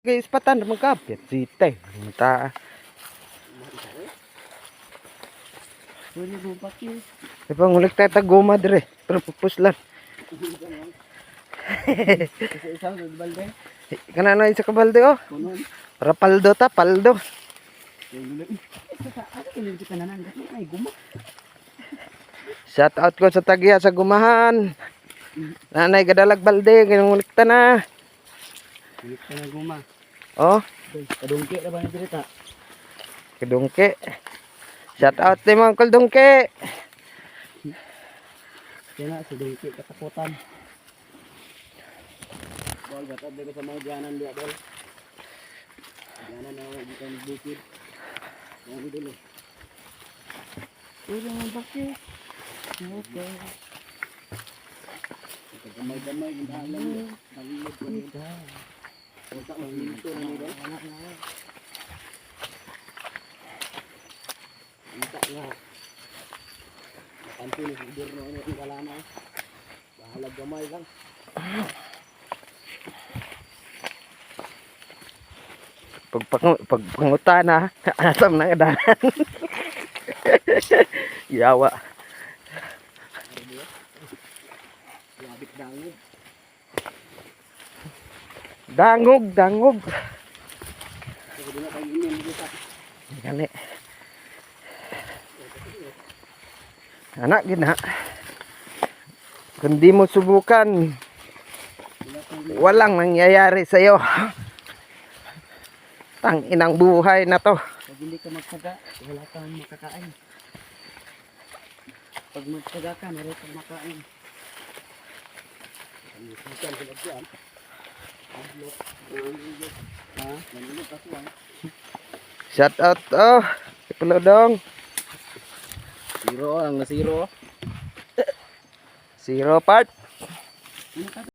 Guys, patan naman kapit. Sitay. Minta. Ipa ngulik tayo taguma dire. Pero pupuslan. Kana na isa kabalde oh. Para paldo ta, paldo. Shout out ko sa tagya sa gumahan. Nanay gadalag balde, ngulik ta na. Ngulik ta na guma. Oh, kadungke na ba ni dirita? Kedungke. Shout out ni mga kuldungke. Kaya si dungke katakutan. Bol gatad dito sa mga dianan dia bol. Dianan na dito sa bukid. Mga dito. Ulo ng bakit. Okay. Gamay-gamay yung dalan. Nalilid ko nito. Punta ko nito na nito. Punta nga. Nakanto ni siguro na yung kalana. Bahalag gamay lang. Pagpangutana, asam na kadahan. Yawa. Labit dangog. Dangog, dangog. Hindi na tayo yun dito sa. Gani. Anak gina. Kung di mo subukan, walang nangyayari sa'yo. Tang inang buhay na to. Pag hindi ka magsaga, wala kang makakain. Pag magsaga ka, meron kang makain. Pag sila dyan, ablok, ha? Nanulog ka siya. Shout out oh. Ipulodong. Zero, ang na zero. Zero part.